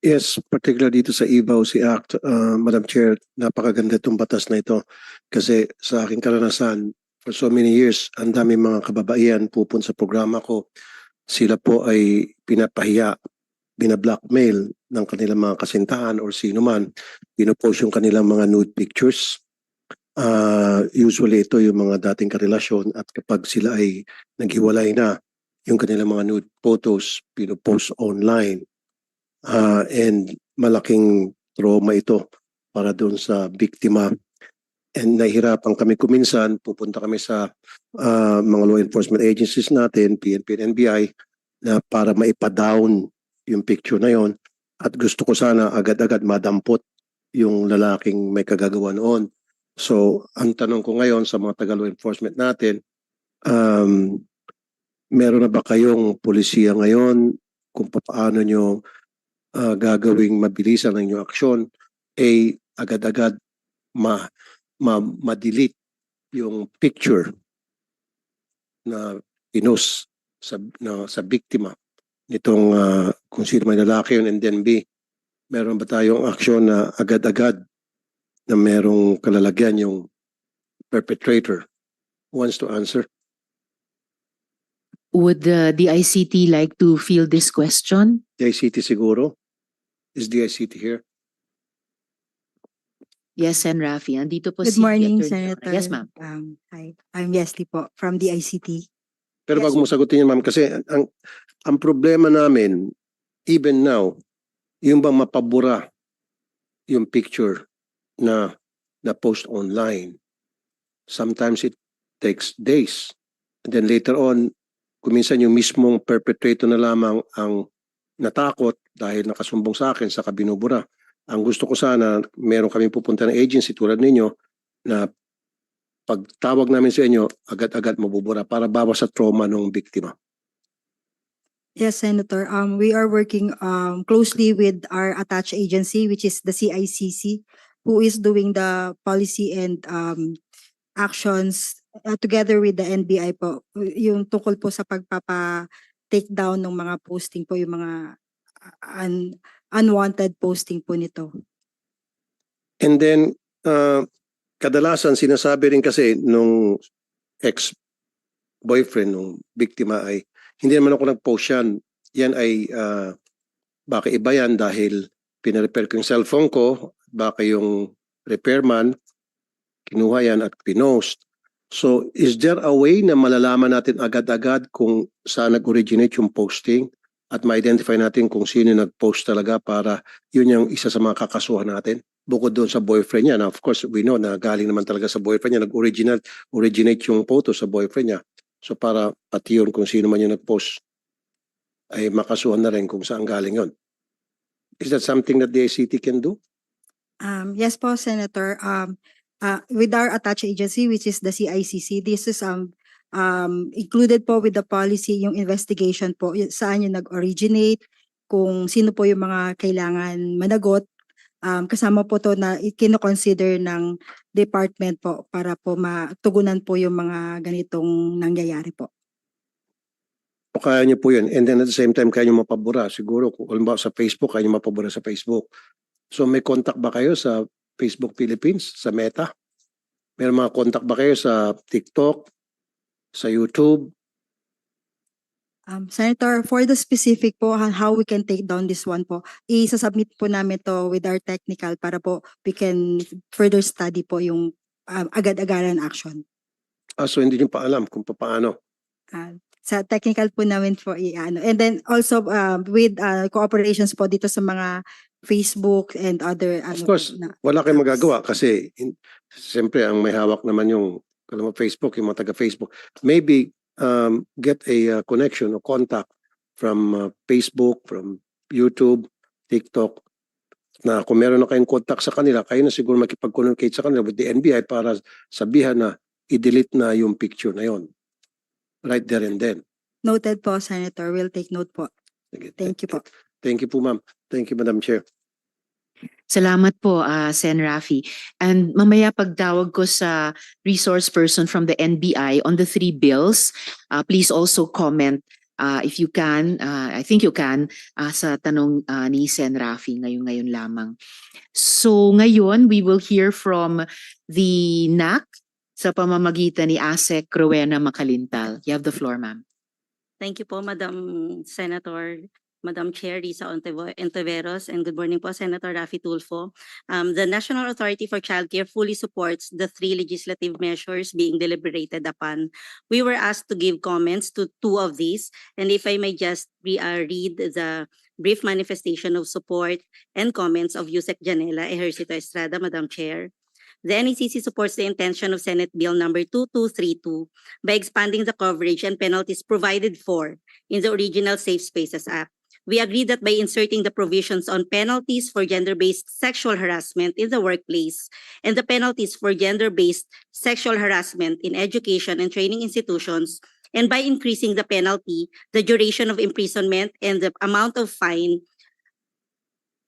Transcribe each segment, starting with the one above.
Yes, particularly dito sa EBAWC Act, Madam Chair, napakaganda itong batas na ito. Kasi sa aking karanasan, for so many years, ang dami mga kababaihan pupunta sa programa ko. Sila po ay pinapahiya, binablockmail ng kanilang mga kasintahan or sino man. Pinopost yung kanilang mga nude pictures. Usually ito yung mga dating karelasyon at kapag sila ay naghiwalay na, yung kanilang mga nude photos pinopost online. And malaking trauma ito para doon sa biktima. And nahihirapan kami kuminsan, pupunta kami sa mga law enforcement agencies natin, PNP and NBI, na para maipa-down yung picture na yon. At gusto ko sana agad-agad madampot yung lalaking may kagagawa noon. So, ang tanong ko ngayon sa mga taga-law enforcement natin, meron na ba kayong polisiya ngayon kung paano nyo gagawing mabilisan ang inyong aksyon, agad-agad ma-delete yung picture na pinost sa biktima nitong kung sino may lalaki yun, and then B, meron ba tayong aksyon na agad-agad na merong kalalagyan yung perpetrator? Who wants to answer? Would the DICT like to field this question? DICT siguro? Is DICT here? Yes, Sen. Rafi. Andito po Good si morning, Attorney Senator. Joanna. Yes, ma'am. Hi, I'm Yesli po from the ICT. Pero Yes, bago mo sagutin yun, ma'am, kasi ang problema namin, even now, yung bang mapabura yung picture na post online. Sometimes it takes days. And then later on, kuminsan yung mismong perpetrator na lamang ang natakot dahil nakasumbong sa akin sa binubura. Ang gusto ko sana, meron kami pupunta ng agency tulad ninyo na pagtawag namin sa inyo, agad-agad mabubura para bawas sa trauma ng biktima. Yes, Senator. We are working closely with our attached agency, which is the CICC, who is doing the policy and actions together with the NBI po. Yung tungkol po sa pagpapa-take down ng mga posting po, yung mga unwanted posting po nito. And then, kadalasan sinasabi rin kasi nung ex-boyfriend nung biktima ay, hindi naman ako nag-post yan. Yan ay, baka iba yan dahil pinarepair ko yung cellphone ko, baka yung repairman, kinuha yan at pinost. So, is there a way na malalaman natin agad-agad kung saan nag-originate yung posting at ma-identify natin kung sino nag-post talaga para yun yung isa sa mga kakasuhan natin? Bukod doon sa boyfriend niya. Now, of course, we know na galing naman talaga sa boyfriend niya. Nag-originate yung photo sa boyfriend niya. So, para pati yun kung sino man yung nag-post ay makasuhan na rin kung saan galing yun. Is that something that the ICT can do? Yes po, Senator. With our attached agency, which is the CICC, this is included po with the policy yung investigation po, saan yung nag-originate, kung sino po yung mga kailangan managot. Kasama po to na kino-consider ng department po para po matugunan po yung mga ganitong nangyayari po. O kaya niyo po yun. And then at the same time, kaya niyo mapabura. Siguro, kung halimbawa sa Facebook, kaya niyo mapabura sa Facebook. So may contact ba kayo sa Facebook Philippines, sa Meta? May mga contact ba kayo sa TikTok, sa YouTube? Senator, for the specific po, how we can take down this one po, isasubmit po namin to with our technical para po we can further study po yung agad-agaran action. So hindi niyo pa alam kung paano. Sa technical po namin po i-ano. And then also with cooperations po dito sa mga Facebook and other Of course, wala kayong magagawa kasi siyempre ang may hawak naman yung Facebook, yung mga taga-Facebook. Maybe get a connection or contact from Facebook, from YouTube, TikTok, na kung meron na kayong contact sa kanila, kayo na siguro makipag-communicate sa kanila with the NBI para sabihan na i-delete na yung picture na yon. Right there and then. Noted po, Senator. We'll take note po. Thank you po. Thank you po, ma'am. Thank you, Madam Chair. Salamat po, Sen. Rafi. And mamaya pagtawag ko sa resource person from the NBI on the 3 bills, please also comment if you can, I think you can, sa tanong ni Sen. Rafi ngayon lamang. So ngayon, we will hear from the NAC sa pamamagitan ni ASEC Rowena Macalintal. You have the floor, ma'am. Thank you po, Madam Senator, Madam Chair Risa Ontiveros, and good morning po, Senator Rafi Tulfo. The National Authority for Childcare fully supports the 3 legislative measures being deliberated upon. We were asked to give comments to 2 of these, and if I may just read the brief manifestation of support and comments of Yusek Janela Ejercito Estrada, Madam Chair. The NECC supports the intention of Senate Bill number 2232 by expanding the coverage and penalties provided for in the original Safe Spaces Act. We agree that by inserting the provisions on penalties for gender-based sexual harassment in the workplace and the penalties for gender-based sexual harassment in education and training institutions, and by increasing the penalty, the duration of imprisonment, and the amount of fine,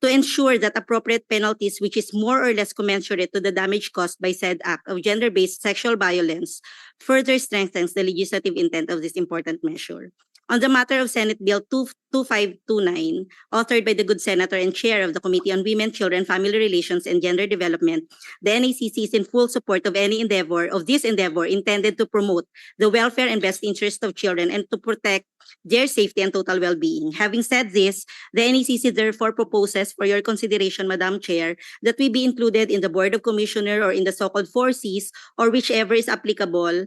to ensure that appropriate penalties, which is more or less commensurate to the damage caused by said act of gender-based sexual violence, further strengthens the legislative intent of this important measure. On the matter of Senate Bill 2529, authored by the good Senator and Chair of the Committee on Women, Children, Family Relations, and Gender Development, the NACC is in full support of this endeavor intended to promote the welfare and best interest of children and to protect their safety and total well-being. Having said this, the NACC therefore proposes for your consideration, Madam Chair, that we be included in the Board of Commissioner or in the so-called 4Cs or whichever is applicable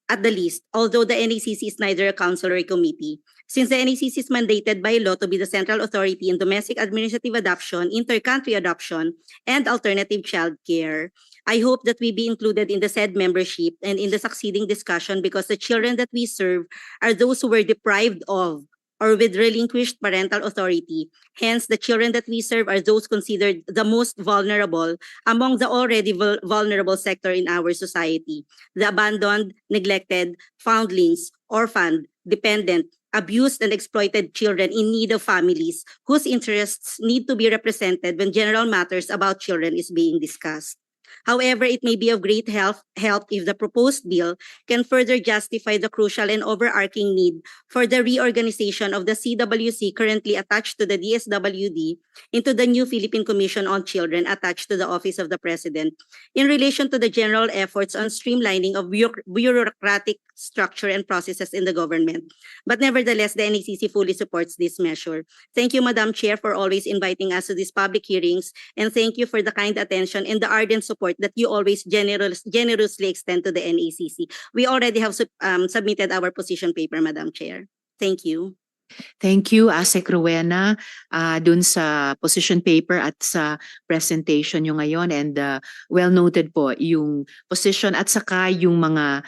at the least, although the NACC is neither a council or a committee. Since the NACC is mandated by law to be the central authority in domestic administrative adoption, inter-country adoption, and alternative child care, I hope that we be included in the said membership and in the succeeding discussion because the children that we serve are those who were deprived of or with relinquished parental authority. Hence, the children that we serve are those considered the most vulnerable among the already vulnerable sector in our society. The abandoned, neglected, foundlings, orphaned, dependent, abused and exploited children in need of families whose interests need to be represented when general matters about children is being discussed. However, it may be of great help if the proposed bill can further justify the crucial and overarching need for the reorganization of the CWC currently attached to the DSWD into the new Philippine Commission on Children attached to the Office of the President in relation to the general efforts on streamlining of bureaucratic structure and processes in the government. But nevertheless, the NECC fully supports this measure. Thank you, Madam Chair, for always inviting us to these public hearings, and thank you for the kind attention and the ardent support that you always generously extend to the NECC. We already have submitted our position paper, Madam Chair. Thank you. Thank you, ASEC Rowena, dun sa position paper at sa presentation nyo ngayon, and well noted po yung position at saka yung mga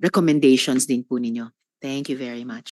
recommendations din po ninyo. Thank you very much.